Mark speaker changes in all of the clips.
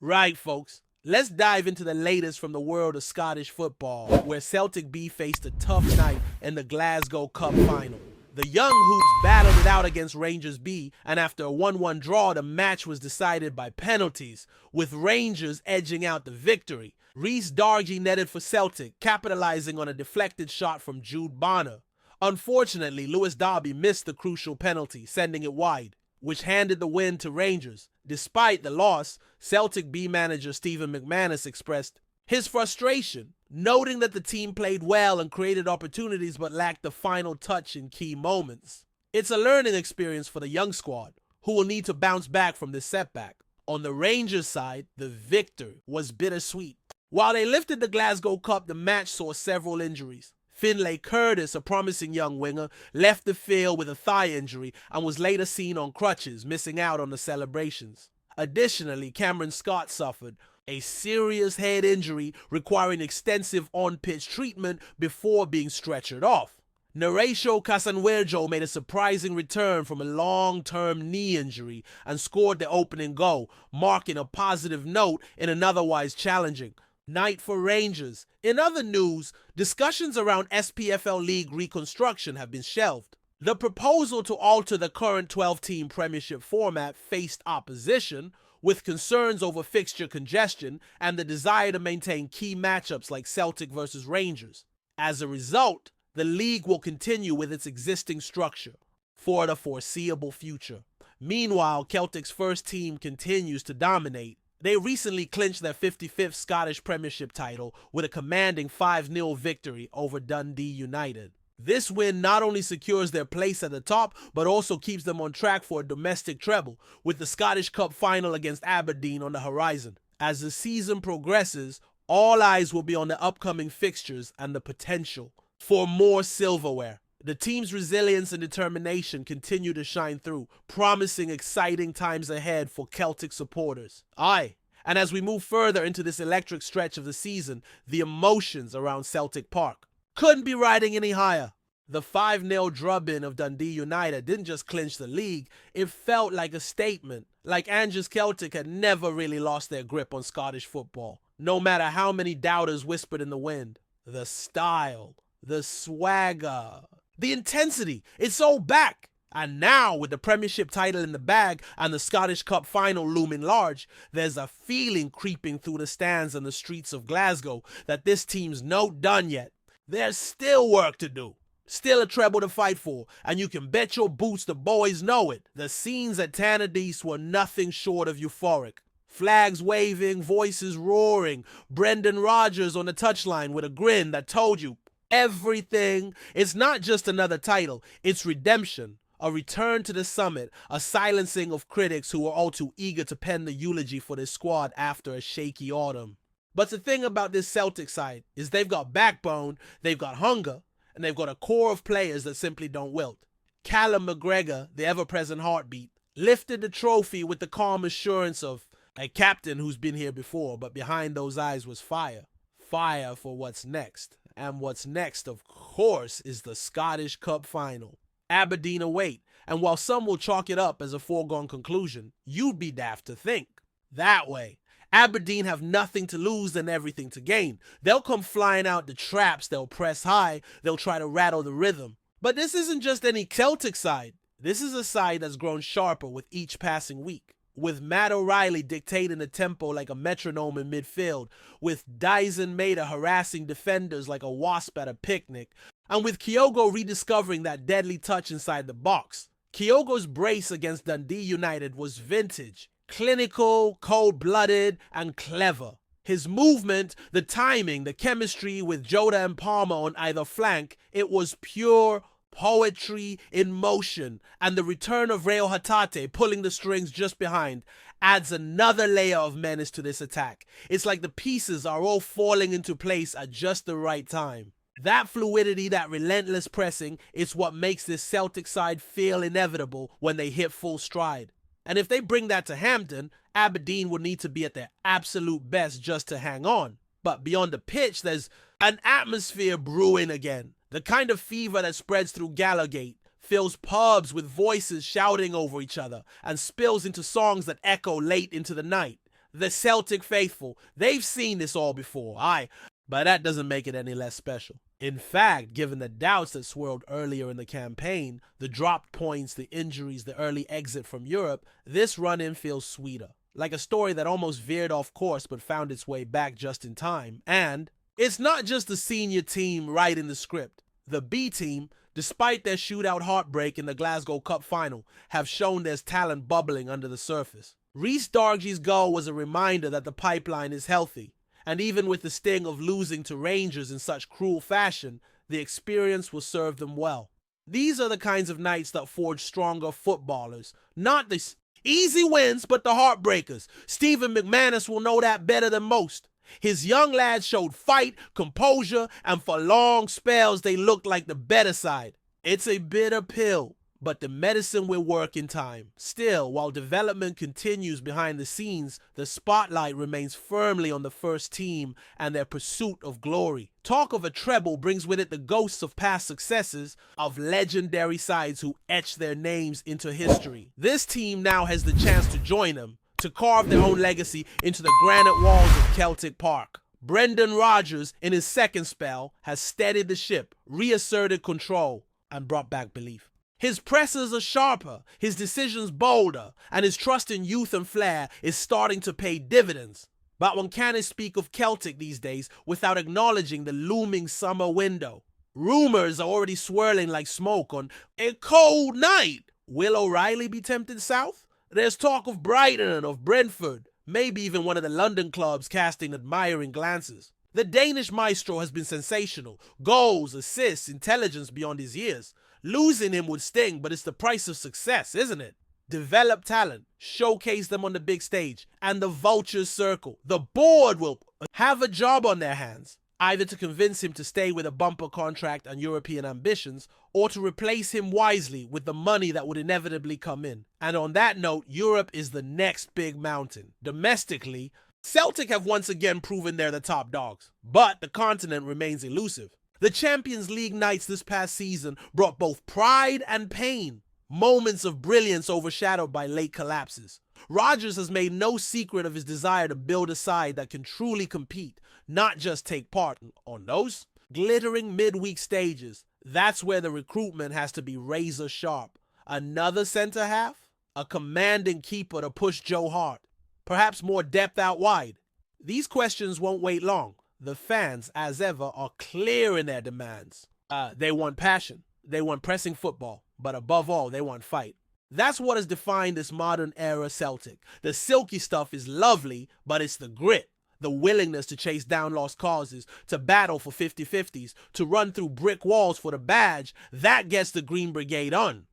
Speaker 1: Right, folks. Let's dive into the latest from the world of Scottish football, where Celtic B faced a tough night in the Glasgow Cup final. The Young Hoops battled it out against Rangers B, and after a 1-1 draw, the match was decided by penalties, with Rangers edging out the victory. Rhys Dargy netted for Celtic, capitalizing on a deflected shot from Jude Bonner. Unfortunately, Lewis Darby missed the crucial penalty, sending it wide, which handed the win to Rangers. Despite the loss, Celtic B manager Stephen McManus expressed his frustration, noting that the team played well and created opportunities but lacked the final touch in key moments. It's a learning experience for the young squad, who will need to bounce back from this setback. On the Rangers side, the victory was bittersweet. While they lifted the Glasgow Cup, the match saw several injuries. Finlay Curtis, a promising young winger, left the field with a thigh injury and was later seen on crutches, missing out on the celebrations. Additionally, Cameron Scott suffered a serious head injury requiring extensive on-pitch treatment before being stretchered off. Nareisho Casanwerjo made a surprising return from a long-term knee injury and scored the opening goal, marking a positive note in an otherwise challenging night for Rangers. In other news, discussions around SPFL League reconstruction have been shelved. The proposal to alter the current 12-team Premiership format faced opposition, with concerns over fixture congestion and the desire to maintain key matchups like Celtic versus Rangers. As a result, the league will continue with its existing structure for the foreseeable future. Meanwhile, Celtic's first team continues to dominate. They recently clinched their 55th Scottish Premiership title with a commanding 5-0 victory over Dundee United. This win not only secures their place at the top, but also keeps them on track for a domestic treble, with the Scottish Cup final against Aberdeen on the horizon. As the season progresses, all eyes will be on the upcoming fixtures and the potential for more silverware. The team's resilience and determination continue to shine through, promising exciting times ahead for Celtic supporters. Aye, and as we move further into this electric stretch of the season, the emotions around Celtic Park couldn't be riding any higher. The 5-0 drubbing of Dundee United didn't just clinch the league, it felt like a statement. Like Ange's Celtic had never really lost their grip on Scottish football, no matter how many doubters whispered in the wind. The style, the swagger, the intensity, it's all back. And now, with the Premiership title in the bag and the Scottish Cup final looming large, there's a feeling creeping through the stands and the streets of Glasgow that this team's not done yet. There's still work to do. Still a treble to fight for, and you can bet your boots the boys know it. The scenes at Tannadice were nothing short of euphoric. Flags waving, voices roaring, Brendan Rodgers on the touchline with a grin that told you everything. It's not just another title, it's redemption, a return to the summit, a silencing of critics who were all too eager to pen the eulogy for this squad after a shaky autumn. But the thing about this Celtic side is they've got backbone, they've got hunger, and they've got a core of players that simply don't wilt. Callum McGregor, the ever-present heartbeat, lifted the trophy with the calm assurance of a captain who's been here before, but behind those eyes was fire. Fire for what's next. And what's next, of course, is the Scottish Cup final. Aberdeen await, and while some will chalk it up as a foregone conclusion, you'd be daft to think that way. Aberdeen have nothing to lose and everything to gain. They'll come flying out the traps, they'll press high, they'll try to rattle the rhythm. But this isn't just any Celtic side. This is a side that's grown sharper with each passing week, with Matt O'Reilly dictating the tempo like a metronome in midfield, with Dyson Maeda harassing defenders like a wasp at a picnic, and with Kyogo rediscovering that deadly touch inside the box. Kyogo's brace against Dundee United was vintage. Clinical, cold-blooded, and clever. His movement, the timing, the chemistry with Jota and Palmer on either flank, it was pure poetry in motion. And the return of Reo Hatate pulling the strings just behind adds another layer of menace to this attack. It's like the pieces are all falling into place at just the right time. That fluidity, that relentless pressing, is what makes this Celtic side feel inevitable when they hit full stride. And if they bring that to Hampden, Aberdeen will need to be at their absolute best just to hang on. But beyond the pitch, there's an atmosphere brewing again. The kind of fever that spreads through Gallowgate, fills pubs with voices shouting over each other, and spills into songs that echo late into the night. The Celtic faithful, they've seen this all before, aye, but that doesn't make it any less special. In fact, given the doubts that swirled earlier in the campaign, the dropped points, the injuries, the early exit from Europe, this run-in feels sweeter. Like a story that almost veered off course but found its way back just in time. And it's not just the senior team writing the script. The B team, despite their shootout heartbreak in the Glasgow Cup final, have shown there's talent bubbling under the surface. Rhys Dargie's goal was a reminder that the pipeline is healthy. And even with the sting of losing to Rangers in such cruel fashion, the experience will serve them well. These are the kinds of nights that forge stronger footballers. Not the easy wins, but the heartbreakers. Stephen McManus will know that better than most. His young lads showed fight, composure, and for long spells they looked like the better side. It's a bitter pill, but the medicine will work in time. Still, while development continues behind the scenes, the spotlight remains firmly on the first team and their pursuit of glory. Talk of a treble brings with it the ghosts of past successes, of legendary sides who etched their names into history. This team now has the chance to join them, to carve their own legacy into the granite walls of Celtic Park. Brendan Rodgers, in his second spell, has steadied the ship, reasserted control, and brought back belief. His presses are sharper, his decisions bolder, and his trust in youth and flair is starting to pay dividends. But one can't speak of Celtic these days without acknowledging the looming summer window. Rumors are already swirling like smoke on a cold night. Will O'Reilly be tempted south? There's talk of Brighton, of Brentford, maybe even one of the London clubs casting admiring glances. The Danish maestro has been sensational. Goals, assists, intelligence beyond his years. Losing him would sting, but it's the price of success, isn't it? Develop talent, showcase them on the big stage, and the vultures circle. The board will have a job on their hands, either to convince him to stay with a bumper contract and European ambitions, or to replace him wisely with the money that would inevitably come in. And on that note, Europe is the next big mountain. Domestically, Celtic have once again proven they're the top dogs, but the continent remains elusive. The Champions League nights this past season brought both pride and pain, moments of brilliance overshadowed by late collapses. Rodgers has made no secret of his desire to build a side that can truly compete, not just take part on those glittering midweek stages. That's where the recruitment has to be razor sharp. Another center half? A commanding keeper to push Joe Hart? Perhaps more depth out wide? These questions won't wait long. The fans, as ever, are clear in their demands. They want passion. They want pressing football. But above all, they want fight. That's what has defined this modern era Celtic. The silky stuff is lovely, but it's the grit. The willingness to chase down lost causes, to battle for 50-50s, to run through brick walls for the badge, that gets the Green Brigade on.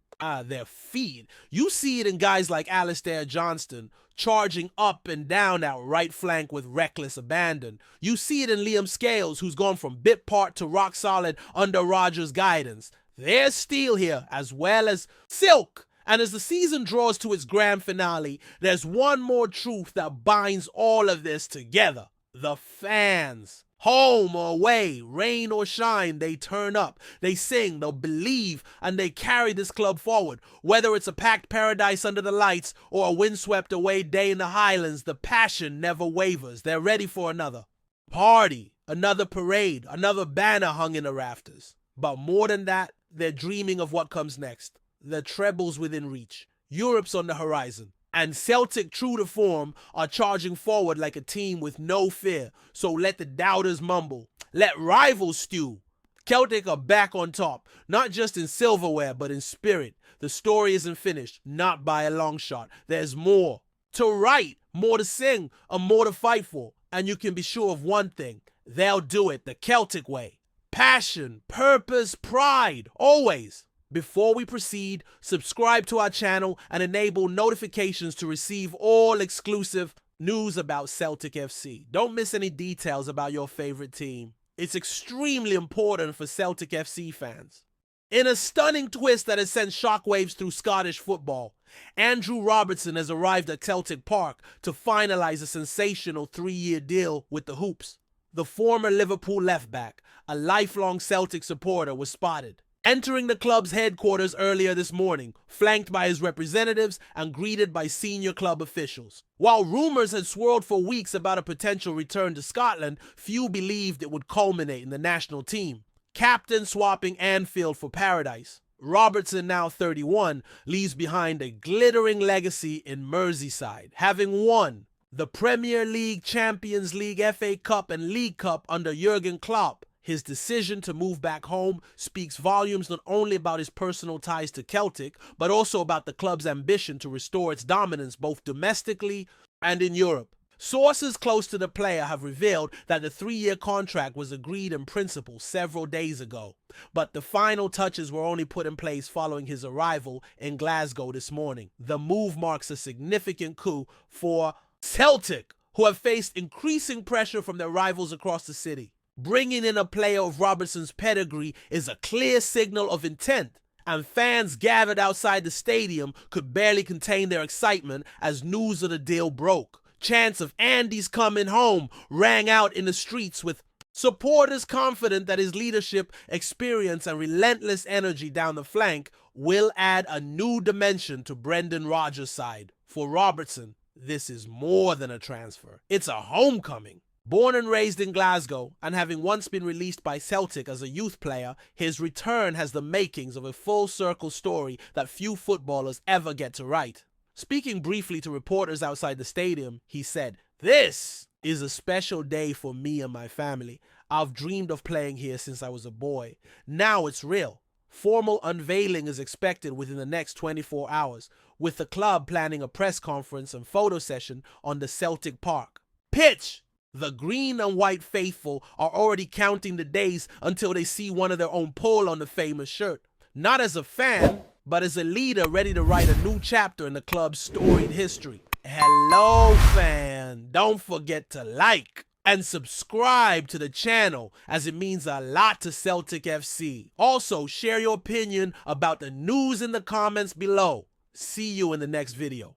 Speaker 1: Their feet. You see it in guys like Alistair Johnston, charging up and down that right flank with reckless abandon. You see it in Liam Scales, who's gone from bit part to rock solid under Rodgers' guidance. There's steel here, as well as silk. And as the season draws to its grand finale, there's one more truth that binds all of this together. The fans. Home or away, rain or shine, they turn up, they sing, they'll believe, and they carry this club forward. Whether it's a packed paradise under the lights or a windswept away day in the Highlands, the passion never wavers. They're ready for another party, another parade, another banner hung in the rafters. But more than that, they're dreaming of what comes next. The trebles within reach. Europe's on the horizon. And Celtic, true to form, are charging forward like a team with no fear. So let the doubters mumble. Let rivals stew. Celtic are back on top, not just in silverware, but in spirit. The story isn't finished, not by a long shot. There's more to write, more to sing, and more to fight for. And you can be sure of one thing. They'll do it the Celtic way. Passion, purpose, pride, always. Before we proceed, subscribe to our channel and enable notifications to receive all exclusive news about Celtic FC. Don't miss any details about your favorite team. It's extremely important for Celtic FC fans. In a stunning twist that has sent shockwaves through Scottish football, Andrew Robertson has arrived at Celtic Park to finalize a sensational 3-year deal with the Hoops. The former Liverpool left-back, a lifelong Celtic supporter, was spotted. entering the club's headquarters earlier this morning, flanked by his representatives and greeted by senior club officials. While rumors had swirled for weeks about a potential return to Scotland, few believed it would culminate in the national team. Captain swapping Anfield for paradise, Robertson, now 31, leaves behind a glittering legacy in Merseyside, having won the Premier League, Champions League, FA Cup and League Cup under Jurgen Klopp. His decision to move back home speaks volumes not only about his personal ties to Celtic, but also about the club's ambition to restore its dominance both domestically and in Europe. Sources close to the player have revealed that the 3-year contract was agreed in principle several days ago, but the final touches were only put in place following his arrival in Glasgow this morning. The move marks a significant coup for Celtic, who have faced increasing pressure from their rivals across the city. Bringing in a player of Robertson's pedigree is a clear signal of intent, and fans gathered outside the stadium could barely contain their excitement as news of the deal broke. Chants of "Andy's coming home" rang out in the streets, with supporters confident that his leadership, experience, and relentless energy down the flank will add a new dimension to Brendan Rodgers' side. For Robertson, this is more than a transfer. It's a homecoming. Born and raised in Glasgow, and having once been released by Celtic as a youth player, his return has the makings of a full-circle story that few footballers ever get to write. Speaking briefly to reporters outside the stadium, he said, "This is a special day for me and my family. I've dreamed of playing here since I was a boy. Now it's real. Formal unveiling is expected within the next 24 hours, with the club planning a press conference and photo session on the Celtic Park pitch." The green and white faithful are already counting the days until they see one of their own pull on the famous shirt. Not as a fan, but as a leader ready to write a new chapter in the club's storied history. Hello, fan. Don't forget to like and subscribe to the channel, as it means a lot to Celtic FC. Also, share your opinion about the news in the comments below. See you in the next video.